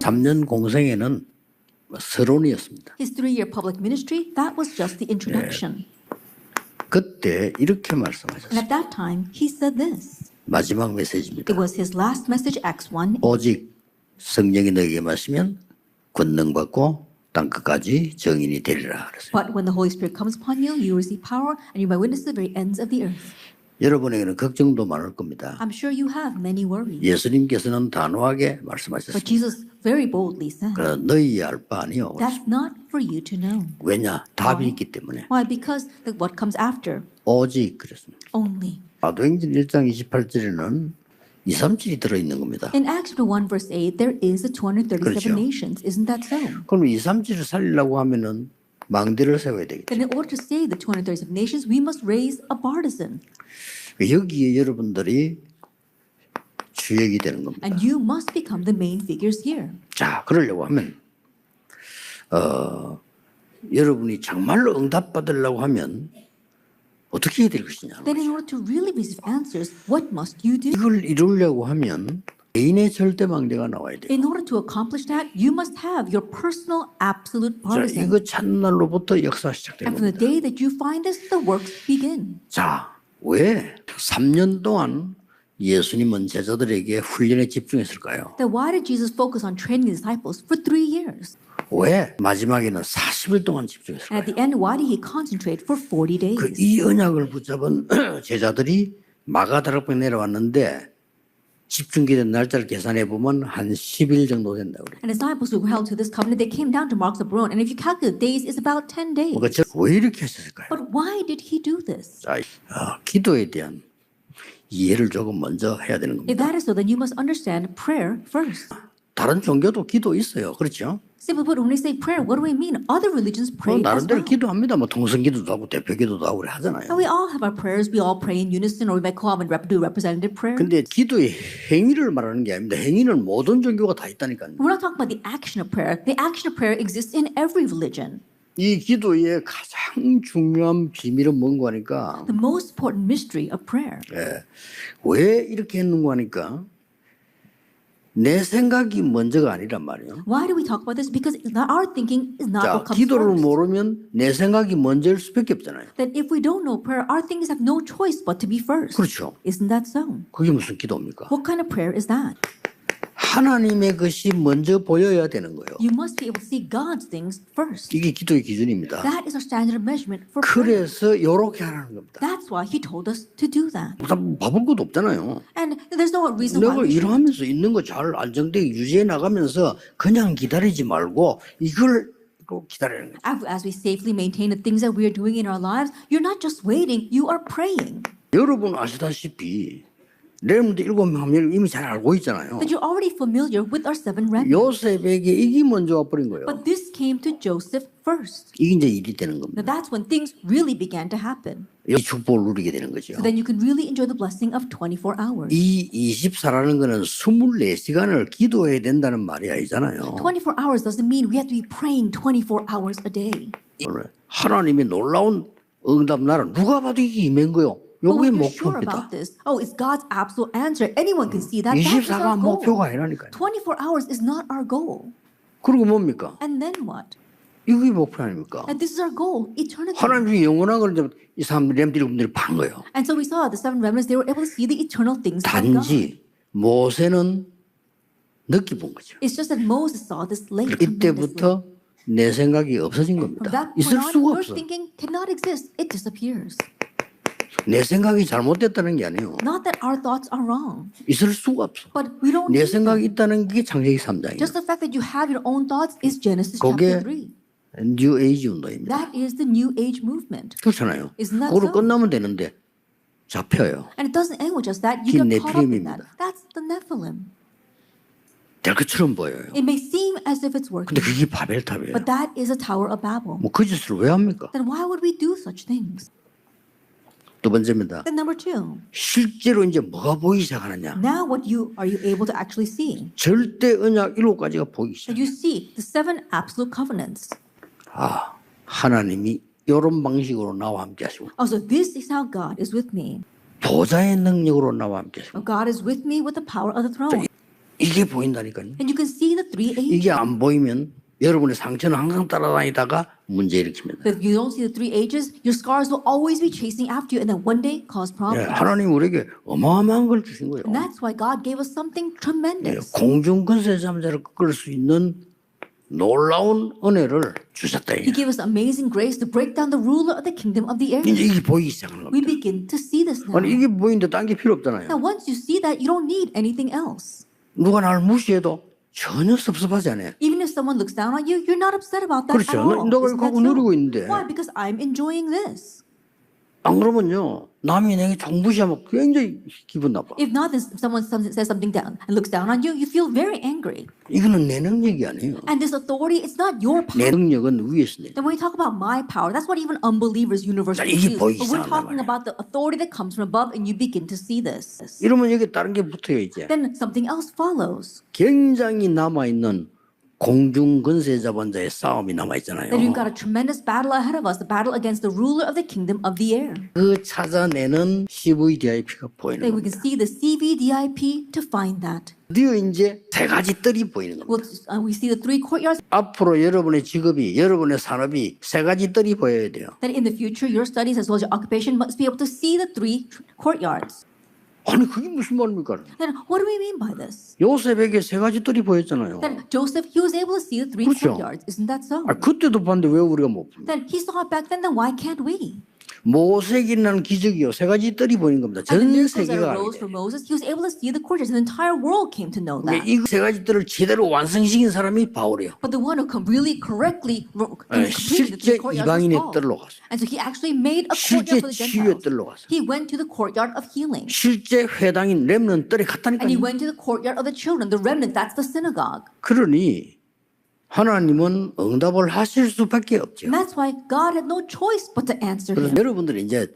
3년 공생애는 서론이었습니다. His 3-year public ministry, that was just the introduction. 그때 이렇게 And 말씀하셨어요. at that time, he said this. 마지막 메시지입니다. It was his last message, Acts 1. 오직 성령이 너에게 마시면 권능 받고 땅 끝까지 정인이 되리라 그랬어요. But when the Holy Spirit comes upon you, you receive power, and you may witness the very ends of the earth. 여러분에게는 걱정도 많을 겁니다. I'm sure you have many worries. 예수님께서는 단호하게 But 말씀하셨습니다. Jesus very boldly said, 그러나 너희 알 바 아니요. that's not for you to know. 왜냐? 답이 있기 때문에. Why? Because what comes after? 오직 그랬습니다. Only. 사도행전 1장 28절에는 237이 들어있는 겁니다. In Acts 1 verse 8, there is the 237 그렇죠. nations. Isn't that so? 그럼 237을 살리려고 하면은 망대를 세워야 되겠죠. Then in order to save the 237 nations, we must raise a partisan. 여기에 여러분들이 주역이 되는 겁니다. And you must become the main figures here. 자, 그러려고 하면 여러분이 정말로 응답받으려고 하면 어떻게 해야 될 것이냐. Then in order to really receive answers, what must you do? 이걸 이루려고 하면 개인의 절대 망대가 나와야 돼요. In order to accomplish that, you must have your personal absolute 자, partisan. 이거 찾는 날로부터 역사 시작되는 And from the 겁니다. day that you find this, the works begin. 자, 왜 3년 동안 예수님은 제자들에게 훈련에 집중했을까요? Then why did Jesus focus on training the disciples for 3 years? 왜 마지막에는 40일 동안 And at 집중했을까요? the end, why did he concentrate for 40 days? 이 언약을 붙잡은 제자들이 마가다락방에 내려왔는데 집중기된 날짜를 계산해 보면 한 10일 정도 된다고 그래요. And disciples who were held to this covenant, they came down to Mark's Zabron, and if you calculate days, it's about 10 days. 그러니까 왜 이렇게 했을까요? But why did he do this? 자, 기도에 대한 이해를 조금 먼저 해야 되는 If 겁니다. that is so, then you must understand prayer first. 다른 종교도 기도 있어요. 그렇죠? Simply put, when we say prayer, what do we mean? Other religions pray as 나름대로 well. 기도합니다. 뭐 통성기도도 하고 대표기도도 하고 그래 하잖아요. And we all have our prayers. We all pray in unison, or we might co-op and do representative prayer. 근데 기도의 행위를 말하는 게 아닙니다. 행위는 모든 종교가 다 있다니까요. We're not talking about the action of prayer. The action of prayer exists in every religion. 이 기도의 가장 중요한 비밀은 뭔가 하니까 The most important mystery of prayer. 왜 이렇게 했는가 하니까 내 생각이 먼저가 아니란 말이에요. Why do we talk about this? Because it's not, our thinking is not 자, what comes 기도를 first. 모르면 내 생각이 먼저일 수밖에 없잖아요. That if we don't know prayer, our thinkings have no choice but to be first. 그렇죠. Isn't that so? 그게 무슨 기도입니까? What kind of prayer is that? 하나님의 것이 먼저 보여야 되는 거예요. You must be able to see God's things first. 이게 기도의 기준입니다. That is our standard of measurement for prayer. 그래서 이렇게 하라는 겁니다. That's why he told us to do that. 바쁠 것도 없잖아요. And there's no reason why 내가 we should. 일하면서 있는 거 잘 안정되게 유지해 나가면서 그냥 기다리지 말고 이걸 꼭 기다리는 거예요. As we safely maintain the things that we are doing in our lives, you're not just waiting, you are praying. 여러분 아시다시피 여러분들 7명 하면 이미 잘 알고 있잖아요. That you're already familiar with our 7 remnants. 요셉에게 이게 먼저 와버린 거예요. But this came to Joseph first. 이게 이제 일이 되는 Now 겁니다. that's when things really began to happen. 이 축복을 누리게 되는 거죠. So then you can really enjoy the blessing of 24 hours. 이 24라는 거는 24시간을 기도해야 된다는 말이 아니잖아요. 24 hours doesn't mean we have to be praying 24 hours a day. 하나님의 놀라운 응답 나라 누가 봐도 이게 임한 거요. But 요게 when you're sure 목표입니다. about this, oh, it's God's absolute answer. Anyone can see that. That is 24가 our 목표가 goal. 아니라니까요. 24 hours is not our goal. 그리고 뭡니까? And then what? 이게 목표 아닙니까? And this is our goal, eternity. 하나님이 영원한 걸 이제 이 사람들이 렘들이 판 거예요. And so we saw the 7 remnants, they were able to see the eternal things of God. 단지 모세는 늦게 본 거죠. It's just that Moses saw this late. 이때부터 내 생각이 없어진 From 겁니다. that point 있을 on, 수가 your 없어. thinking cannot exist. It disappears. 내 생각이 잘못됐다는 게 아니에요. Not that our thoughts are wrong, 있을 수가 없어. but we don't 내 need 생각이 them. 있다는 게 창세기 3장이에요. Just the fact that you have your own thoughts is Genesis 그게 chapter 3. 뉴 에이지 운동입니다. That is the New Age movement. 그렇잖아요. Isn't that 그걸로 so? 끝나면 되는데 잡혀요. And it doesn't end with just that. You 그게 get caught up in 네필림입니다. that. That's the Nephilim. 될 것처럼 보여요. It may seem as if it's working, 근데 그게 바벨탑이에요. but that is a Tower of Babel. 뭐 그 짓을 왜 합니까? Then why would we do such things? 두 번째입니다. Then number 2, 실제로 이제 뭐가 보이기 시작하느냐? now what are you able to actually see? 절대 언약 7가지가 보이기 시작. That you see the 7 absolute covenants. 아, 하나님이 이런 방식으로 나와 함께 하시고 Oh, so this is how God is with me. 보좌의 능력으로 나와 함께 하시고 Oh, God is with me with the power of the throne. 이게 보인다니까요. And you can see the three ages. 이게 안 보이면 여러분의 상처는 항상 따라다니다가 문제 일으킵니다. But if you don't see the three ages, your scars will always be chasing after you and then one day cause 예, problems. 하나님 우리에게 어마어마한 걸 주신 거예요. And that's why God gave us something 예, tremendous. 공중 권세 잠자를 꺾을 수 있는 놀라운 은혜를 주셨다. He gave us amazing grace to break down the ruler of the kingdom of the air. 이제 이게 보이기 시작하는 We 겁니다. begin to see this now. 아니 이게 보이는데 딴 게 필요 없잖아요. Now, once you see that, you don't need anything else. 누가 나를 무시해도 전혀 섭섭하지 않아요. Even if someone looks down on you, you're not upset about that 그렇죠. at all. 너가 Isn't 이거 that 갖고 누리고 true? 있는데. Why? Because I'm enjoying this. 안 그러면요 남이 내게 종부시하면 굉장히 기분 나빠. If not, then someone says something down and looks down on you, you feel very angry. 이거는 내 능력이 아니에요. And this authority, it's not your power. 내 능력은 위에서 내. Then when we talk about my power, that's what even unbelievers universally 이게 use. 보이기 But we're 시작한단 talking 말이야. about the authority that comes from above, and you begin to see this. 이러면 여기 다른 게 붙어요 이제. Then something else follows. 굉장히 남아 있는 공중 권세 자본자의 싸움이 남아 있잖아요. Then we've got a tremendous battle ahead of us, the battle against the ruler of the kingdom of the air. 그 찾아내는 CVDIP가 보이는 Then we can 겁니다. see the CVDIP to find that. 드디어 이제 세 가지 뜰이 보이는 겁니다. We see the three courtyards. 앞으로 여러분의 직업이 여러분의 산업이 세 가지 뜰이 보여야 돼요. That in the future, your studies as well as your occupation must be able to see the three courtyards. 아니 그게 무슨 말입니까? Then what do we mean by this? 요셉에게 세 가지 뜰이 보였잖아요. Then Joseph, he was able to see the three 그렇죠. courtyards. Isn't that so? 아, 그때도 봤는데 왜 우리가 못 봅니까? Then he saw it back then why can't we? 모세기라는 기적이요 세 가지 뜰이 보이는 겁니다. And the 전 miracles that 세계가 arose from Moses, he was able to see the courtyards, and the entire world came to know that. 이 세 가지 뜰을 제대로 완성시킨 사람이 바울이에요. But the one who really correctly completed the 실제 three courtyards 이방인의 was Paul. 뜰로 갔어요. And so he actually made a 실제 courtyard for the 치유의 Gentiles. 뜰로 갔어요. He went to the courtyard of healing. 실제 회당인 렘넌 뜰에 갔다니까요. And he went to the courtyard of the children, the remnant, that's the synagogue. 그러니 하나님은 응답을 하실 수밖에 없죠. And that's why God had no choice but to answer 그래서 him. 여러분들이 이제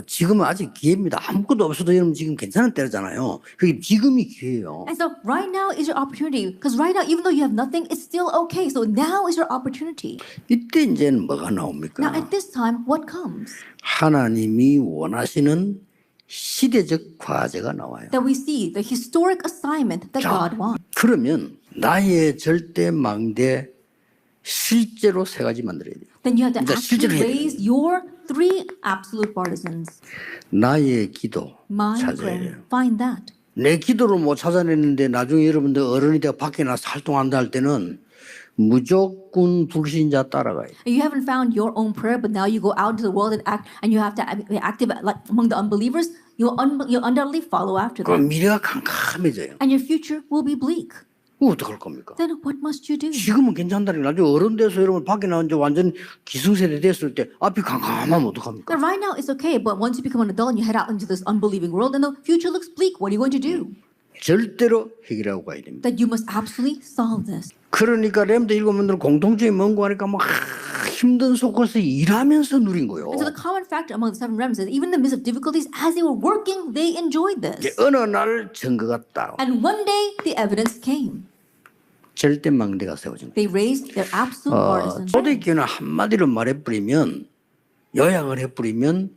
지금은 아직 기회입니다. 아무것도 없어도 여러분 지금 괜찮은 때잖아요. 그게 지금이 기회예요. And so right now is your opportunity. Because right now, even though you have nothing, it's still okay. So now is your opportunity. 이때 이제는 뭐가 Now 나옵니까? at this time, what comes? 하나님이 원하시는 시대적 과제가 나와요. That we see the historic assignment that 자, God wants. 그러면 나의 절대 망대 실제로 세 가지 만들어야 돼요. Then you have to 이제 actually 실제로 해야 돼요. raise your three absolute partisans. 나의 기도 My 찾아야 prayer. 돼요. Find that. 내 기도를 못 찾아냈는데 나중에 여러분들 어른이 되어 밖에 나서 활동한다 할 때는 무조건 불신자 따라가요. You haven't found your own prayer, but now you go out into the world and act, and you have to be active like among the unbelievers. You'll undoubtedly follow after 그럼 them, 미래가 캄캄해져요. and your future will be bleak. 그럼 어떡할 겁니까? Then what must you do? 지금은 괜찮다니 나중에 어른 돼서 여러분 밖에 나온 지 완전 기성세대 됐을 때 앞이 캄캄하면 어떡합니까? Then right now it's okay, but once you become an adult and you head out into this unbelieving world, and the future looks bleak. What are you going to do? 절대로 해결하고 가야 됩니다. That you must absolutely solve this. 그러니까 렘드 일곱분들 공통점이 뭔고 하니까 막 힘든 속에서 일하면서 누린 거예요. And so the common factor among the seven remnants is even in the midst of difficulties, as they were working, they enjoyed 이제 this. 어느 날 증거가 딱 And one day the evidence came. 절대 망대가 세워진 거예요. They raised their absolute partisans. 초대교회는 한마디로 말해버리면 요약을 해버리면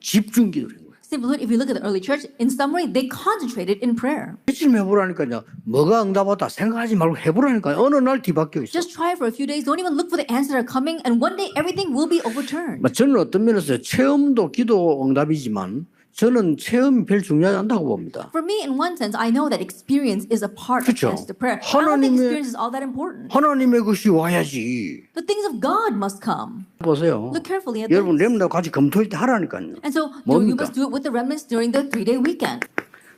집중기도인 거예요. Simply, if you look at the early church, in summary, they concentrated in prayer. 며칠 해보라니까요. 뭐가 응답하다 생각하지 말고 해보라니까요. 어느 날 뒤바뀌어 있어. Just try it for a few days. Don't even look for the answers that are coming, and one day everything will be overturned. 저는 어떤 면에서 체험도 기도 응답이지만 저는 체험이 별 중요하지 않다고 봅니다. For me, in one sense, I know that experience is a part 그렇죠. of answer to prayer. I don't think 하나님의- experience is all that important. 하나님의 것이 와야지. The things of God must come. 보세요. Look carefully at 여러분 this. 렘나하고 같이 검토할 때 하라니까요. And so you 뭡니까? must do it with the remnants during the 3-day weekend.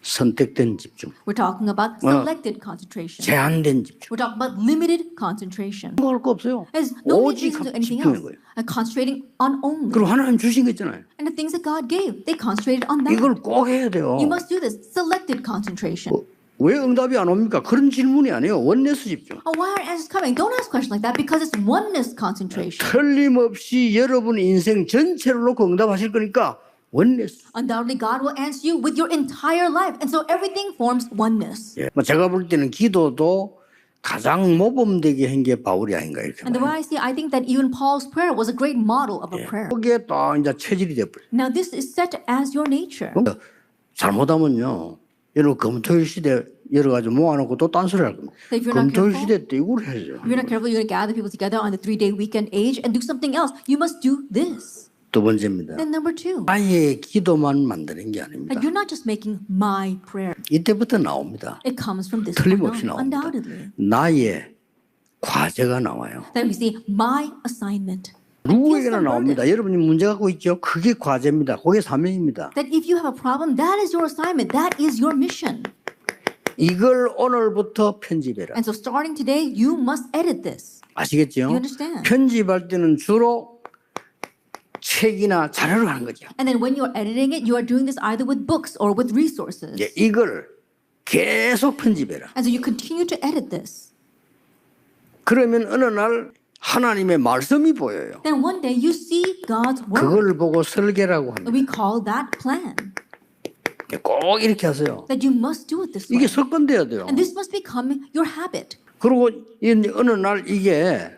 선택된 집중, We're talking about selected concentration. 제한된 집중. We're talking about limited concentration. 할 거 없어요. There's no need 오직 to do anything 집중하는 else. 거예요. And concentrating on only. 그리고 하나님 주신 거 있잖아요. And the things that God gave, they concentrated on that. 이걸 꼭 해야 돼요. You must do this. Selected concentration. 왜 응답이 안 옵니까? 그런 질문이 아니에요. 원내스 집중. Oh, why aren't answers coming? Don't ask questions like that because it's oneness concentration. 틀림없이 여러분 인생 전체를 놓고 응답하실 거니까 원내스. Undoubtedly, God will answer you with your entire life. And so everything forms oneness. 예. 제가 볼 때는 기도도 가장 모범되게 한 게 바울이 아닌가 이렇게 And the way 봐요. I see, I think that even Paul's prayer was a great model of a prayer. 거기에 딱 이제 체질이 돼버려요. Now, this is set as your nature. 잘못하면요. 여러분 검토일 시대 여러 가지 모아놓고 또 딴소리 할 겁니다. So if you're not 검토일 careful, 시대 때 이걸 해야죠. if you're not careful, you're going to gather people together on the 3-day weekend age and do something else. You must do this. 두 번째입니다. Then number 2, 나의 기도만 만드는 게 아닙니다. that you're not just making my prayer. 이때부터 나옵니다. It comes from this point 틀림없이 on, 나옵니다. undoubtedly. 나의 과제가 나와요. Then we see my assignment. 누구에게나 나옵니다. 여러분이 문제 갖고 있죠? 그게 과제입니다. 그게 사명입니다. That if you have a problem, that is your assignment. That is your mission. 이걸 오늘부터 편집해라. And so starting today, you must edit this. 아시겠죠? You understand? 편집할 때는 주로 책이나 자료를 하는 거죠. And then when you're editing it, you are doing this either with books or with resources. 이제 이걸 계속 편집해라. And so you continue to edit this. 그러면 어느 날 하나님의 말씀이 보여요. Then one day you see God's word. 그걸 보고 설계라고 합니다. We call that plan. 꼭 이렇게 하세요. That you must do it this way. 이게 습관돼야 돼요. And this must become your habit. 그리고 어느 날 이게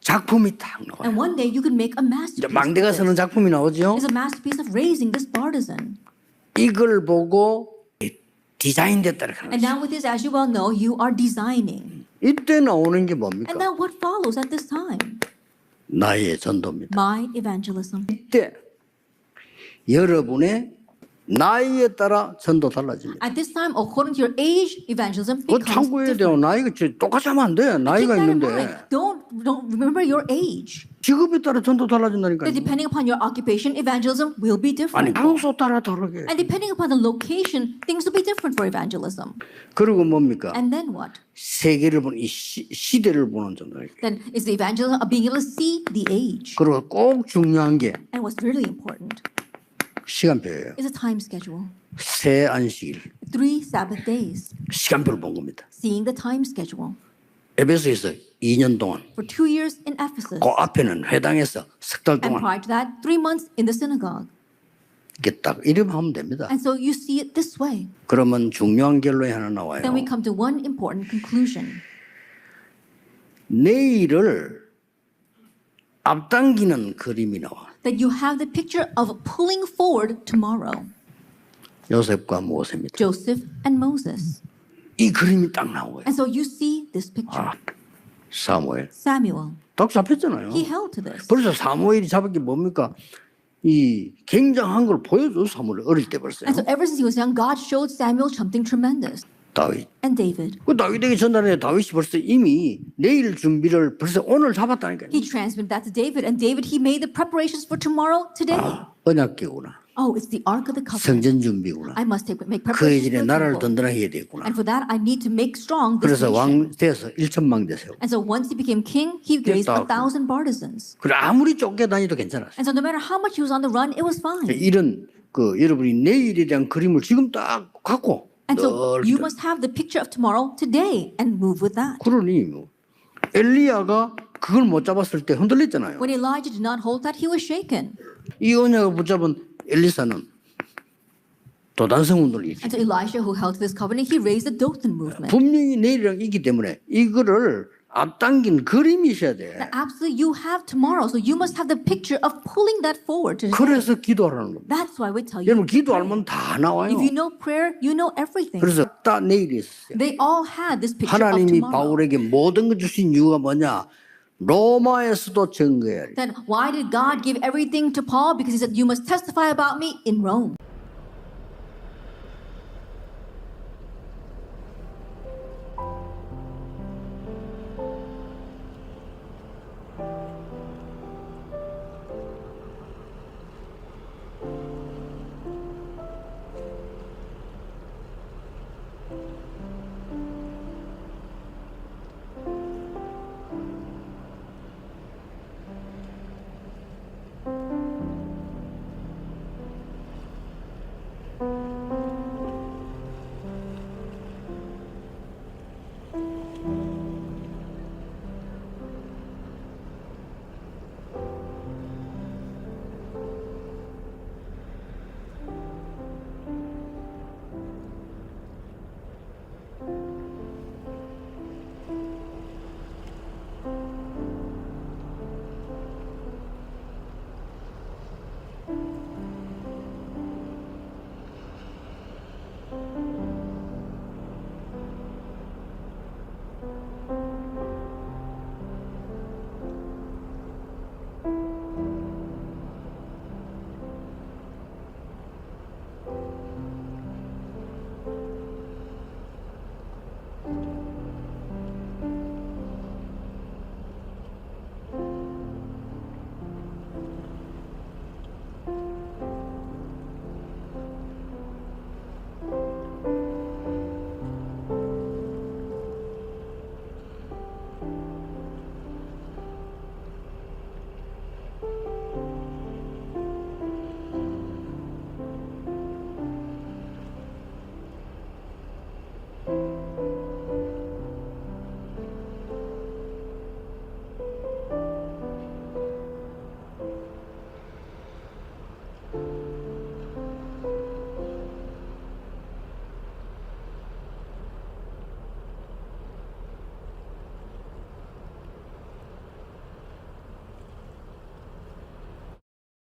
작품이 딱 나와요. And one day you can make a 이제 masterpiece. 망대가 of 서는 this. 작품이 나오죠. It's a masterpiece of raising this partisan. 이걸 보고 디자인됐다는 거예요. And now with this, as you well know, you are designing. 이때 나오는 게 뭡니까? And now what follows at this time? 나의 전도입니다. My evangelism. 이때 여러분의 나이에 따라 전도 달라집니다. At this time, according to your age, evangelism 그거 becomes 참고해야 different. 돼요. 나이가 똑같이 하면 안 돼. Keep 나이가 that in 있는데 mind. Don't remember your age. 직업에 따라 전도 달라진다니까요. That depending upon your occupation, evangelism will be 아니 different. 장소 따라 다르게. And depending upon the location, things will be different for evangelism. 그리고 뭡니까? And then what? 세계를 보는 이 시대를 보는 전도니까. Then is the evangelism of being able to see the age. 그리고 꼭 중요한 게 And what's really important 시간표예요. is a time schedule. 새 안식일 3 Sabbath days. 시간표를 본 겁니다. Seeing the time schedule. 에베소에서 2년 동안, For 2 years in Ephesus. 그 앞에는 회당에서 석 달 And 동안 prior to that, 3 months in the synagogue. 이렇게 딱 이러면 하면 됩니다. And so you see it this way. 그러면 중요한 결론이 하나 나와요. Then we come to one important conclusion. 내일을 앞당기는 그림이 나와. That you have the picture of pulling forward tomorrow. 요셉과 모세입니다. Joseph and Moses. 이 그림이 딱 나오고요. And so you see this picture. 사무엘 Samuel. 딱 잡혔잖아요. He held to this. 벌써 사무엘이 잡은 게 뭡니까? 이 굉장한 걸 보여줘 사무엘 어릴 때 벌써. And so ever since he was young, God showed Samuel something tremendous. 다윗. And David. 그 다윗에게 전달해 다윗이 벌써 이미 내일 준비를 벌써 오늘 잡았다니까요. He transmitted that to David. And David, he made the preparations for tomorrow today. 언약궤구나. Oh, it's the Ark of the Covenant. 성전 준비구나. I must make 그 preparations 이전에 for the 나라를 temple. 든든하게 해야 되겠구나. And for that, I need to make strong this 그래서 왕 nation. 돼서 1천망 되세요. And so once he became king, he raised 1,000 partisans. 그래 아무리 쫓겨다니도 괜찮았어요. And so no matter how much he was on the run, it was fine. 이런 그 여러분이 내일에 대한 그림을 지금 딱 갖고 And so 늘 you must have the picture of tomorrow today and move with that. 그러니 뭐 엘리야가 그걸 못 잡았을 때 흔들렸잖아요. When Elijah did not hold that, he was shaken. 이 언약을 붙잡은 엘리사는 도단성 운동을 일으켰어요. And so Elisha, who held to this covenant, he raised the Dothan movement. 분명히 내일이랑 있기 때문에 이거를 앞당긴 그림이 있어야 돼. That absolutely you have tomorrow, so you must have the picture of pulling that forward to today. 그래서 기도하라는 겁니다. That's why we tell you. 여러분 기도하면 다 나와요. If you know prayer, you know everything. 그래서 다 내일이 있어요. They all had this picture of 하나님이 tomorrow. 바울에게 모든 걸 주신 이유가 뭐냐? 로마에서도 증거해야 돼. Then why did God give everything to Paul? Because he said, you must testify about me in Rome.